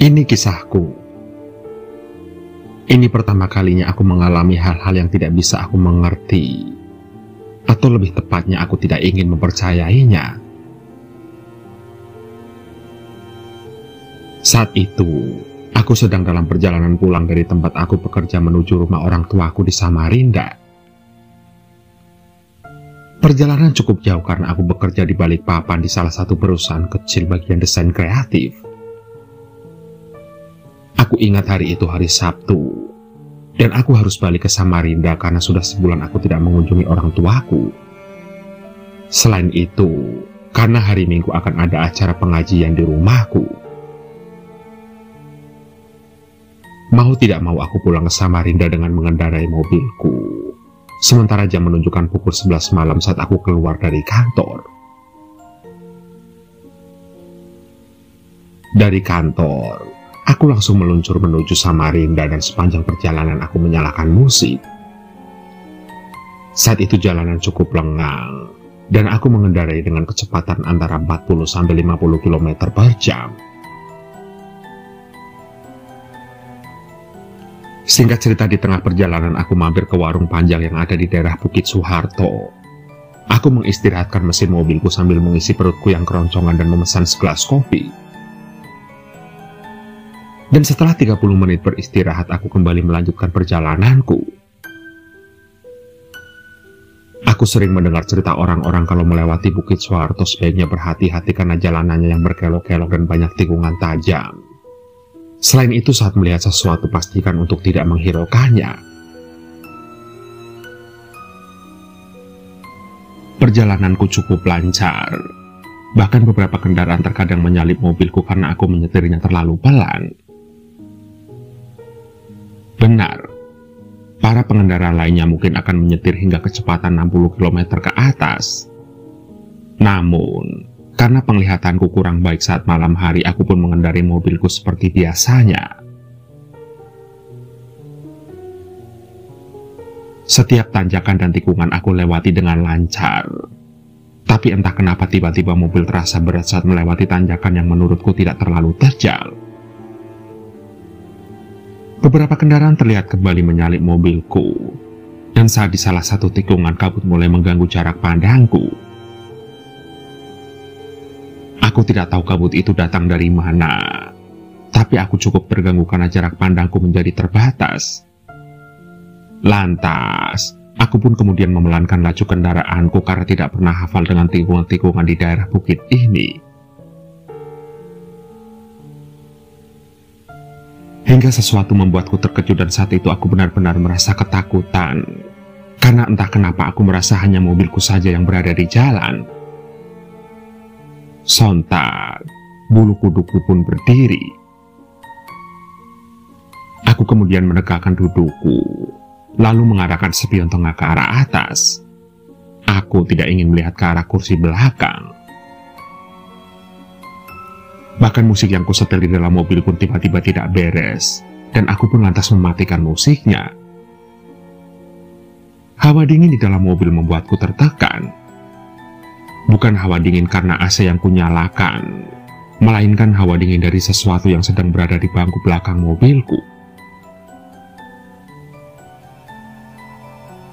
Ini kisahku. Ini pertama kalinya aku mengalami hal-hal yang tidak bisa aku mengerti, atau lebih tepatnya aku tidak ingin mempercayainya. Saat itu, aku sedang dalam perjalanan pulang dari tempat aku bekerja menuju rumah orang tuaku di Samarinda. Perjalanan cukup jauh karena aku bekerja di Balikpapan di salah satu perusahaan kecil bagian desain kreatif. Aku ingat hari itu hari Sabtu, dan aku harus balik ke Samarinda karena sudah sebulan aku tidak mengunjungi orang tuaku. Selain itu, karena hari Minggu akan ada acara pengajian di rumahku. Mau tidak mau aku pulang ke Samarinda dengan mengendarai mobilku. Sementara jam menunjukkan pukul 11 malam saat aku keluar dari kantor. Dari kantor, aku langsung meluncur menuju Samarinda dan sepanjang perjalanan aku menyalakan musik. Saat itu jalanan cukup lengang, dan aku mengendarai dengan kecepatan antara 40-50 km per jam. Singkat cerita, di tengah perjalanan aku mampir ke warung Panjang yang ada di daerah Bukit Soeharto. Aku mengistirahatkan mesin mobilku sambil mengisi perutku yang keroncongan dan memesan segelas kopi. Dan setelah 30 menit beristirahat, aku kembali melanjutkan perjalananku. Aku sering mendengar cerita orang-orang kalau melewati Bukit Soeharto sebaiknya berhati-hati karena jalanannya yang berkelok-kelok dan banyak tikungan tajam. Selain itu, saat melihat sesuatu pastikan untuk tidak menghiraukannya. Perjalananku cukup lancar. Bahkan beberapa kendaraan terkadang menyalip mobilku karena aku menyetirnya terlalu pelan. Benar, para pengendara lainnya mungkin akan menyetir hingga kecepatan 60 km ke atas. Namun, karena penglihatanku kurang baik saat malam hari, aku pun mengendarai mobilku seperti biasanya. Setiap tanjakan dan tikungan aku lewati dengan lancar. Tapi entah kenapa tiba-tiba mobil terasa berat saat melewati tanjakan yang menurutku tidak terlalu terjal. Beberapa kendaraan terlihat kembali menyalip mobilku. Dan saat di salah satu tikungan, kabut mulai mengganggu jarak pandangku. Aku tidak tahu kabut itu datang dari mana, tapi aku cukup terganggu karena jarak pandangku menjadi terbatas. Lantas, aku pun kemudian memelankan laju kendaraanku karena tidak pernah hafal dengan tikungan-tikungan di daerah bukit ini. Hingga sesuatu membuatku terkejut dan saat itu aku benar-benar merasa ketakutan. Karena entah kenapa aku merasa hanya mobilku saja yang berada di jalan. Sontak, bulu kuduku pun berdiri. Aku kemudian menegakkan dudukku, lalu mengarahkan spion tengah ke arah atas. Aku tidak ingin melihat ke arah kursi belakang. Bahkan musik yang kusetel di dalam mobil pun tiba-tiba tidak beres, dan aku pun lantas mematikan musiknya. Hawa dingin di dalam mobil membuatku tertekan. Bukan hawa dingin karena AC yang kunyalakan, melainkan hawa dingin dari sesuatu yang sedang berada di bangku belakang mobilku.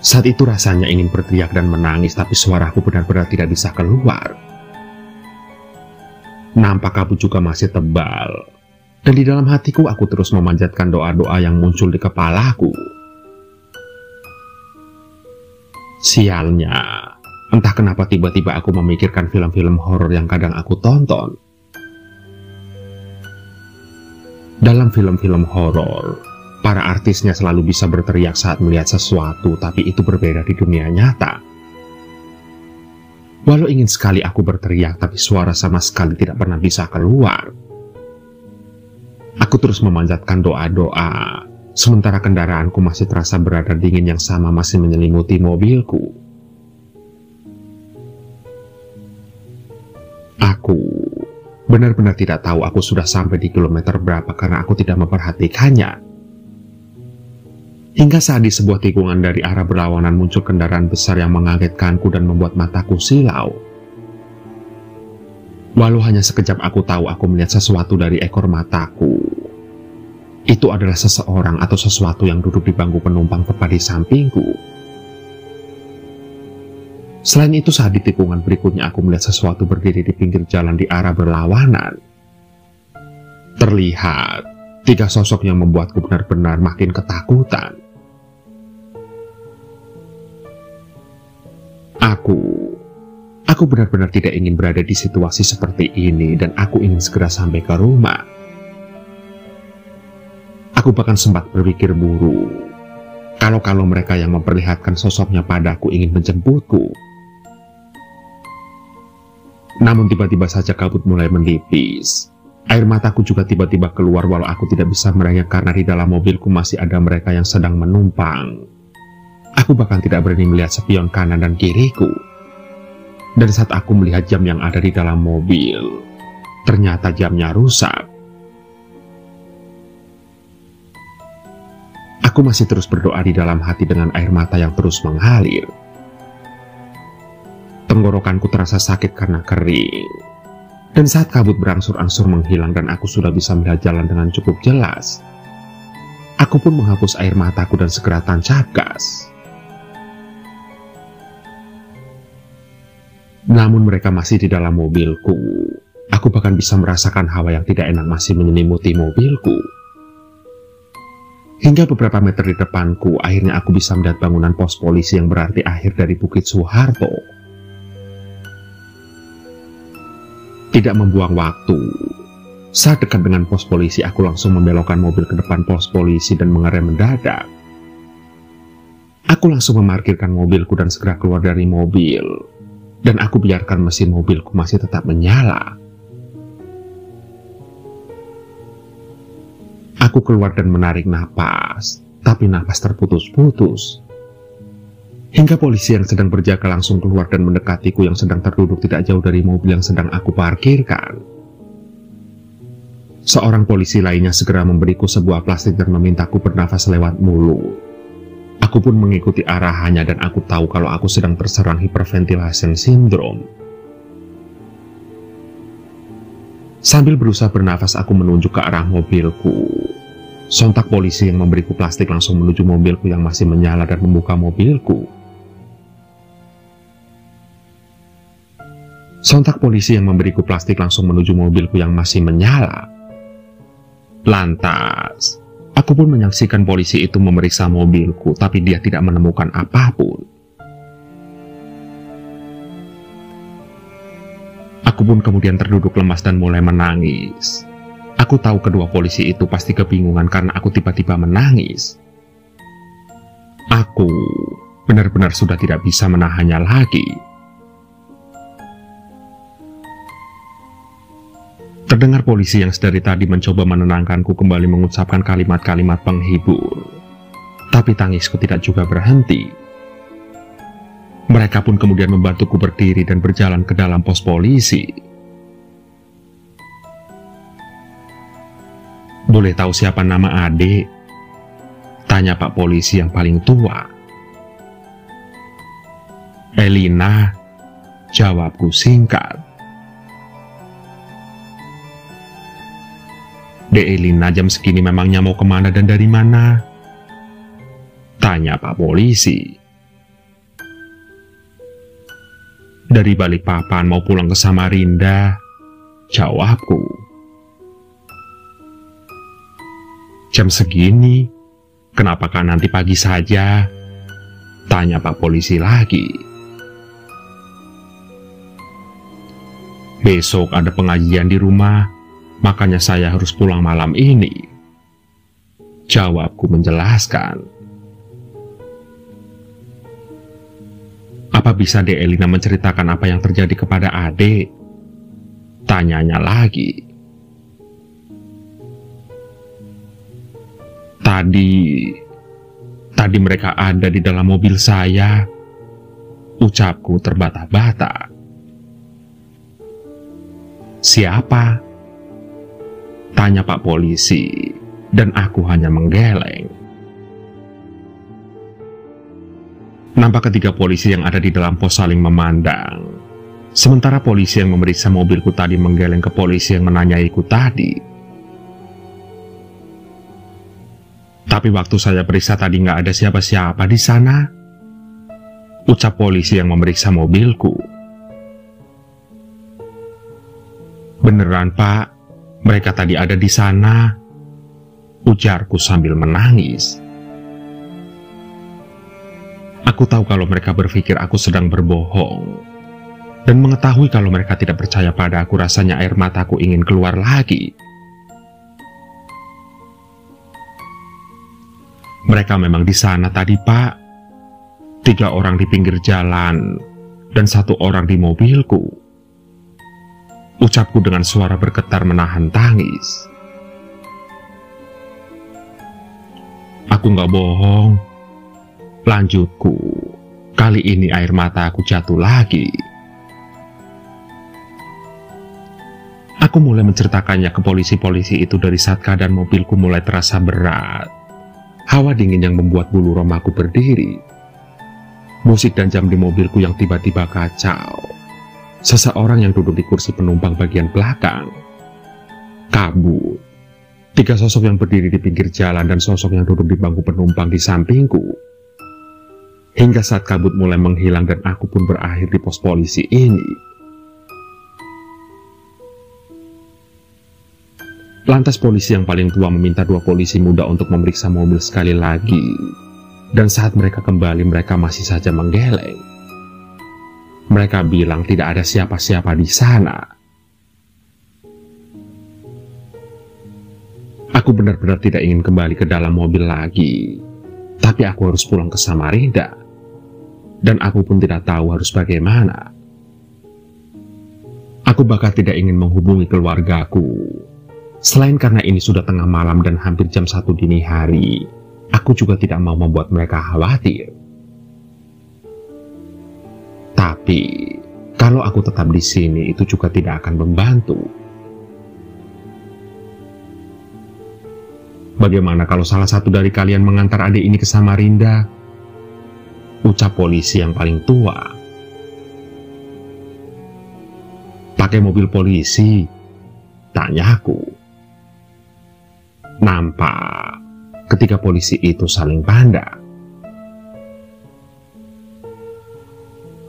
Saat itu rasanya ingin berteriak dan menangis, tapi suaraku benar-benar tidak bisa keluar. Nampak kabut juga masih tebal, dan di dalam hatiku aku terus memanjatkan doa-doa yang muncul di kepalaku. Sialnya, entah kenapa tiba-tiba aku memikirkan film-film horor yang kadang aku tonton. Dalam film-film horor, para artisnya selalu bisa berteriak saat melihat sesuatu, tapi itu berbeda di dunia nyata. Walau ingin sekali aku berteriak, tapi suara sama sekali tidak pernah bisa keluar. Aku terus memanjatkan doa-doa, sementara kendaraanku masih terasa berada dingin yang sama masih menyelimuti mobilku. Aku benar-benar tidak tahu aku sudah sampai di kilometer berapa karena aku tidak memperhatikannya. Hingga saat di sebuah tikungan dari arah berlawanan muncul kendaraan besar yang mengagetkanku dan membuat mataku silau. Walau hanya sekejap aku tahu aku melihat sesuatu dari ekor mataku. itu adalah seseorang atau sesuatu yang duduk di bangku penumpang tepat di sampingku. Selain itu, saat di tikungan berikutnya aku melihat sesuatu berdiri di pinggir jalan di arah berlawanan. Terlihat 3 sosok yang membuatku benar-benar makin ketakutan. Aku benar-benar tidak ingin berada di situasi seperti ini dan aku ingin segera sampai ke rumah. Aku bahkan sempat berpikir buruk, kalau mereka yang memperlihatkan sosoknya padaku ingin menjemputku. Namun tiba-tiba saja kabut mulai menipis. Air mataku juga tiba-tiba keluar walau aku tidak bisa meraihnya karena di dalam mobilku masih ada mereka yang sedang menumpang. Aku bahkan tidak berani melihat spion kanan dan kiriku. Dan saat aku melihat jam yang ada di dalam mobil, ternyata jamnya rusak. Aku masih terus berdoa di dalam hati dengan air mata yang terus mengalir. Tenggorokanku terasa sakit karena kering. Dan saat kabut berangsur-angsur menghilang dan aku sudah bisa melihat jalan dengan cukup jelas, aku pun menghapus air mataku dan segera tancap gas. Namun mereka masih di dalam mobilku. Aku bahkan bisa merasakan hawa yang tidak enak masih menyelimuti mobilku. Hingga beberapa meter di depanku, akhirnya aku bisa melihat bangunan pos polisi yang berarti akhir dari Bukit Soeharto. Tidak membuang waktu, saat dekat dengan pos polisi aku langsung membelokkan mobil ke depan pos polisi dan mengerem mendadak. Aku langsung memarkirkan mobilku dan segera keluar dari mobil, dan aku biarkan mesin mobilku masih tetap menyala. Aku keluar dan menarik napas, tapi napas terputus-putus. Hingga polisi yang sedang berjaga langsung keluar dan mendekatiku yang sedang terduduk tidak jauh dari mobil yang sedang aku parkirkan. Seorang polisi lainnya segera memberiku sebuah plastik dan memintaku bernafas lewat mulut. Aku pun mengikuti arahannya dan aku tahu kalau aku sedang terserang hyperventilation syndrome. Sambil berusaha bernafas aku menunjuk ke arah mobilku. Sontak polisi yang memberiku plastik langsung menuju mobilku yang masih menyala dan membuka mobilku. Sontak polisi yang memberiku plastik langsung menuju mobilku yang masih menyala. Lantas, aku pun menyaksikan polisi itu memeriksa mobilku, tapi dia tidak menemukan apapun. Aku pun kemudian terduduk lemas dan mulai menangis. Aku tahu kedua polisi itu pasti kebingungan karena aku tiba-tiba menangis. Aku benar-benar sudah tidak bisa menahannya lagi. Terdengar polisi yang sedari tadi mencoba menenangkanku kembali mengucapkan kalimat-kalimat penghibur. Tapi tangisku tidak juga berhenti. Mereka pun kemudian membantuku berdiri dan berjalan ke dalam pos polisi. Boleh tahu siapa nama adik? Tanya Pak Polisi yang paling tua. Elina, jawabku singkat. Dek Elina, jam segini memangnya mau kemana dan dari mana? Tanya Pak Polisi. Dari Balikpapan mau pulang ke Samarinda, jawabku. Jam segini, kenapakah nanti pagi saja? Tanya Pak Polisi lagi. Besok ada pengajian di rumah, makanya saya harus pulang malam ini. Jawabku menjelaskan. Apa bisa Dek Elina menceritakan apa yang terjadi kepada adik? Tanyanya lagi. Tadi mereka ada di dalam mobil saya. Ucapku terbata-bata. Siapa? Tanya Pak Polisi, dan aku hanya menggeleng. Nampak ketiga polisi yang ada di dalam pos saling memandang. Sementara polisi yang memeriksa mobilku tadi menggeleng ke polisi yang menanyaiku tadi. Tapi waktu saya periksa tadi nggak ada siapa-siapa di sana, ucap polisi yang memeriksa mobilku. Beneran, Pak, mereka tadi ada di sana, ujarku sambil menangis. Aku tahu kalau mereka berpikir aku sedang berbohong, dan mengetahui kalau mereka tidak percaya pada aku, rasanya air mataku ingin keluar lagi. Mereka memang di sana tadi, Pak. 3 orang di pinggir jalan, dan 1 orang di mobilku, ucapku dengan suara bergetar menahan tangis. Aku nggak bohong, lanjutku. Kali ini air mata aku jatuh lagi. Aku mulai menceritakannya ke polisi-polisi itu dari saat keadaan mobilku mulai terasa berat. Hawa dingin yang membuat bulu romaku berdiri. Musik dan jam di mobilku yang tiba-tiba kacau. Seseorang yang duduk di kursi penumpang bagian belakang kabur. 3 sosok yang berdiri di pinggir jalan dan sosok yang duduk di bangku penumpang di sampingku. Hingga saat kabut mulai menghilang dan aku pun berakhir di pos polisi ini. Lantas polisi yang paling tua meminta 2 polisi muda untuk memeriksa mobil sekali lagi. Dan saat mereka kembali, mereka masih saja menggeleng. Mereka bilang tidak ada siapa-siapa di sana. Aku benar-benar tidak ingin kembali ke dalam mobil lagi. Tapi aku harus pulang ke Samarinda. Dan aku pun tidak tahu harus bagaimana. Aku bahkan tidak ingin menghubungi keluargaku. Selain karena ini sudah tengah malam dan hampir jam 1 dini hari, aku juga tidak mau membuat mereka khawatir. Tapi, kalau aku tetap di sini, itu juga tidak akan membantu. Bagaimana kalau salah satu dari kalian mengantar adik ini ke Samarinda? Ucap polisi yang paling tua. Pakai mobil polisi? Tanyaku. Nampak ketika polisi itu saling pandang.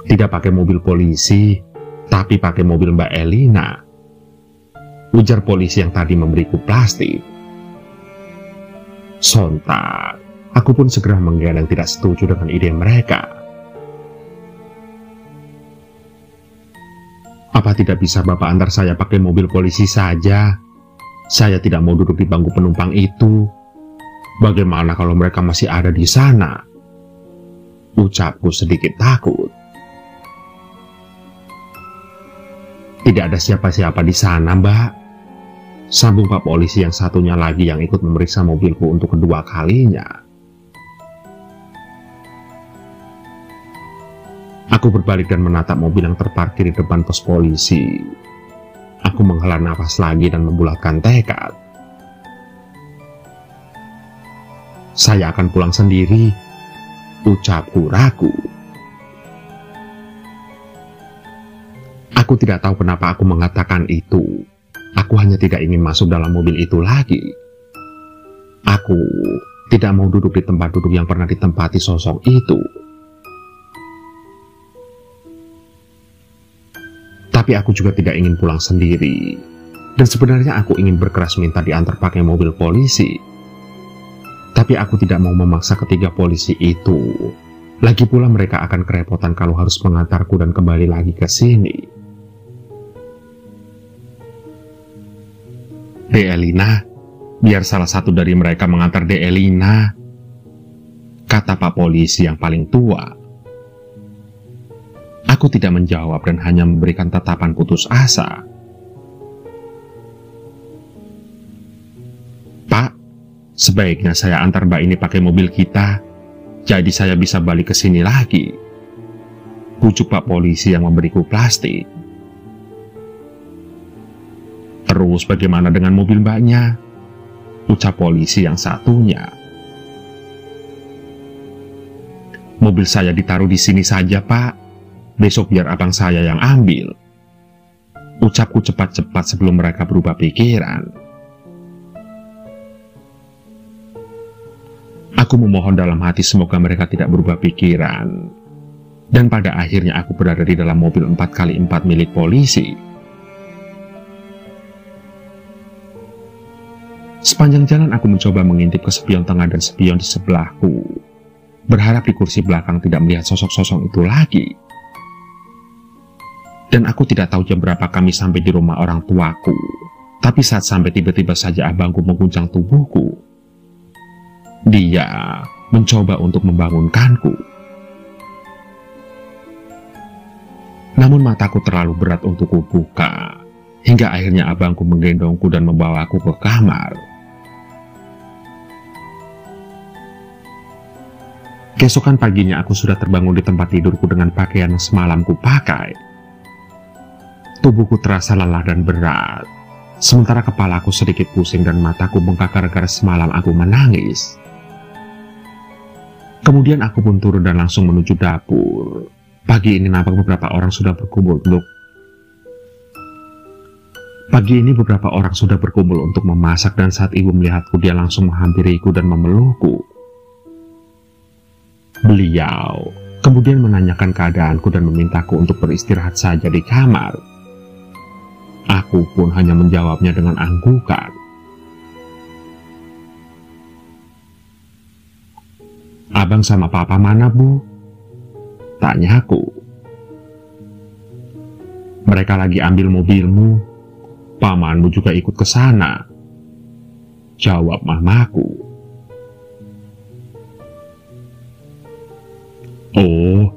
Tidak pakai mobil polisi, tapi pakai mobil Mbak Elina, ujar polisi yang tadi memberiku plastik. Sontak, aku pun segera menggeleng tidak setuju dengan ide mereka. Apa tidak bisa Bapak antar saya pakai mobil polisi saja? Saya tidak mau duduk di bangku penumpang itu. Bagaimana kalau mereka masih ada di sana? Ucapku sedikit takut. Tidak ada siapa-siapa di sana, Mbak. Sambung Pak polisi yang satunya lagi yang ikut memeriksa mobilku untuk kedua kalinya. Aku berbalik dan menatap mobil yang terparkir di depan pos polisi. Aku menghela nafas lagi dan membulatkan tekad. Saya akan pulang sendiri, ucapku ragu. Aku tidak tahu kenapa aku mengatakan itu. Aku hanya tidak ingin masuk dalam mobil itu lagi. Aku tidak mau duduk di tempat duduk yang pernah ditempati sosok itu. Tapi aku juga tidak ingin pulang sendiri. Dan sebenarnya aku ingin berkeras minta diantar pakai mobil polisi. Tapi aku tidak mau memaksa ketiga polisi itu. Lagi pula mereka akan kerepotan kalau harus mengantarku dan kembali lagi ke sini. De Elina, biar salah satu dari mereka mengantar De Elina, kata Pak polisi yang paling tua. Aku tidak menjawab dan hanya memberikan tatapan putus asa. Pak, sebaiknya saya antar Mbak ini pakai mobil kita, jadi saya bisa balik ke sini lagi. Pucuk Pak polisi yang memberiku plastik. Terus bagaimana dengan mobil Mbaknya? Ucap polisi yang satunya. Mobil saya ditaruh di sini saja, Pak. Besok biar abang saya yang ambil. Ucapku cepat-cepat sebelum mereka berubah pikiran. Aku memohon dalam hati semoga mereka tidak berubah pikiran. Dan pada akhirnya aku berada di dalam mobil 4x4 milik polisi. Sepanjang jalan aku mencoba mengintip ke spion tengah dan spion di sebelahku, berharap di kursi belakang tidak melihat sosok-sosok itu lagi. Dan aku tidak tahu jam berapa kami sampai di rumah orang tuaku. Tapi saat sampai tiba-tiba saja abangku mengguncang tubuhku. Dia mencoba untuk membangunkanku. Namun mataku terlalu berat untuk kubuka, hingga akhirnya abangku menggendongku dan membawaku ke kamar. Keesokan paginya aku sudah terbangun di tempat tidurku dengan pakaian yang semalam ku pakai. Tubuhku terasa lelah dan berat, sementara kepalaku sedikit pusing dan mataku bengkak gara-gara semalam aku menangis. Kemudian aku pun turun dan langsung menuju dapur. Pagi ini nampak beberapa orang sudah berkumpul untuk memasak, dan saat ibu melihatku dia langsung menghampiriku dan memelukku. Beliau kemudian menanyakan keadaanku dan memintaku untuk beristirahat saja di kamar. Aku pun hanya menjawabnya dengan anggukan. "Abang sama papa mana, Bu?" tanyaku. "Mereka lagi ambil mobilmu. Pamanmu juga ikut ke sana," jawab mamaku. "Oh,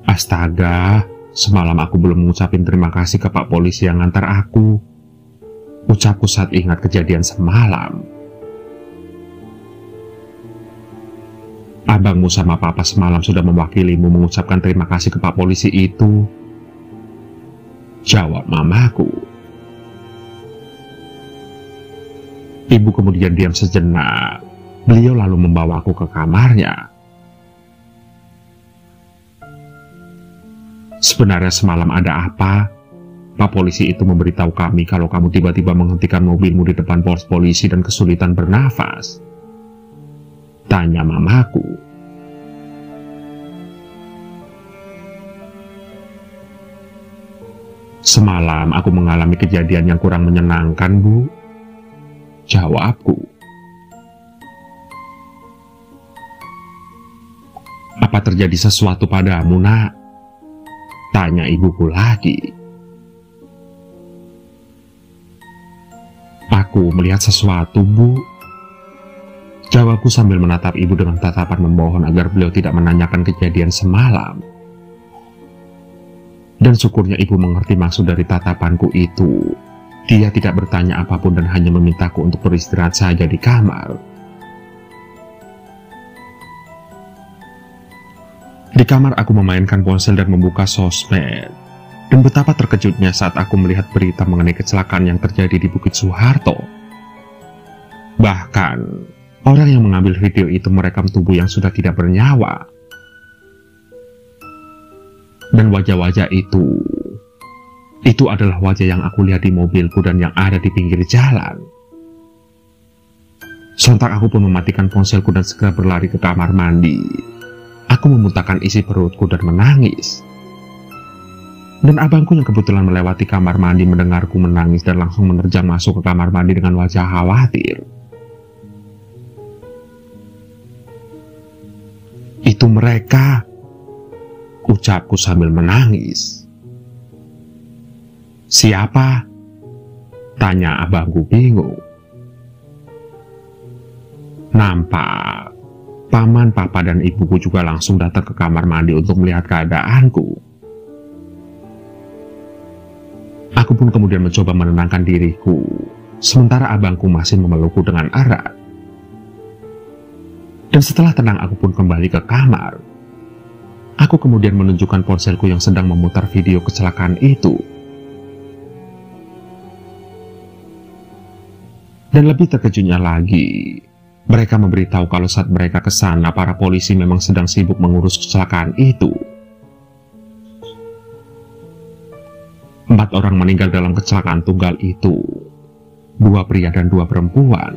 astaga, semalam aku belum mengucapin terima kasih ke Pak Polisi yang ngantar aku," ucapku saat ingat kejadian semalam. "Abangmu sama papa semalam sudah mewakilimu mengucapkan terima kasih ke Pak Polisi itu," jawab mamaku. Ibu kemudian diam sejenak. Beliau lalu membawaku ke kamarnya. "Sebenarnya semalam ada apa? Pak Polisi itu memberitahu kami kalau kamu tiba-tiba menghentikan mobilmu di depan pos polisi dan kesulitan bernafas," tanya mamaku. "Semalam aku mengalami kejadian yang kurang menyenangkan, Bu," jawabku. "Apa terjadi sesuatu padamu, Nak?" tanya ibuku lagi. "Aku melihat sesuatu, Bu," jawabku sambil menatap ibu dengan tatapan memohon agar beliau tidak menanyakan kejadian semalam. Dan syukurnya ibu mengerti maksud dari tatapanku itu. Dia tidak bertanya apapun dan hanya memintaku untuk beristirahat saja di kamar. Di kamar aku memainkan ponsel dan membuka sosmed. Dan betapa terkejutnya saat aku melihat berita mengenai kecelakaan yang terjadi di Bukit Soeharto. Bahkan, orang yang mengambil video itu merekam tubuh yang sudah tidak bernyawa. Dan wajah-wajah itu adalah wajah yang aku lihat di mobilku dan yang ada di pinggir jalan. Sontak aku pun mematikan ponselku dan segera berlari ke kamar mandi. Aku memuntahkan isi perutku dan menangis. Dan abangku yang kebetulan melewati kamar mandi mendengarku menangis dan langsung menerjang masuk ke kamar mandi dengan wajah khawatir. "Itu mereka," ucapku sambil menangis. "Siapa?" tanya abangku bingung. Nampak paman, papa, dan ibuku juga langsung datang ke kamar mandi untuk melihat keadaanku. Aku pun kemudian mencoba menenangkan diriku, sementara abangku masih memelukku dengan erat. Dan setelah tenang aku pun kembali ke kamar. Aku kemudian menunjukkan ponselku yang sedang memutar video kecelakaan itu. Dan lebih terkejutnya lagi, mereka memberitahu kalau saat mereka ke sana, para polisi memang sedang sibuk mengurus kecelakaan itu. 4 orang meninggal dalam kecelakaan tunggal itu, 2 pria dan 2 perempuan.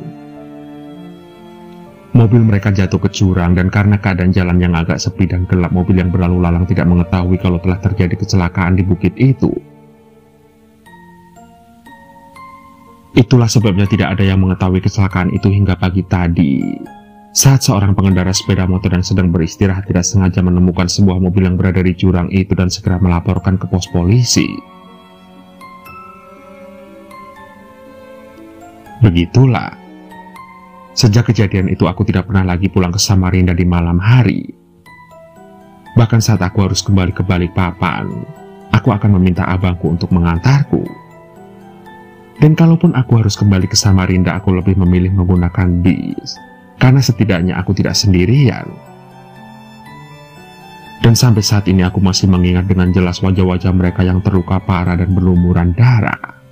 Mobil mereka jatuh ke jurang, dan karena keadaan jalan yang agak sepi dan gelap, mobil yang berlalu lalang tidak mengetahui kalau telah terjadi kecelakaan di bukit itu. Itulah sebabnya tidak ada yang mengetahui kecelakaan itu hingga pagi tadi. Saat seorang pengendara sepeda motor yang sedang beristirahat tidak sengaja menemukan sebuah mobil yang berada di jurang itu dan segera melaporkan ke pos polisi. Begitulah. Sejak kejadian itu aku tidak pernah lagi pulang ke Samarinda di malam hari. Bahkan saat aku harus kembali ke Balikpapan, aku akan meminta abangku untuk mengantarku. Dan kalaupun aku harus kembali ke Samarinda, aku lebih memilih menggunakan bis, karena setidaknya aku tidak sendirian. Dan sampai saat ini aku masih mengingat dengan jelas wajah-wajah mereka yang terluka parah dan berlumuran darah.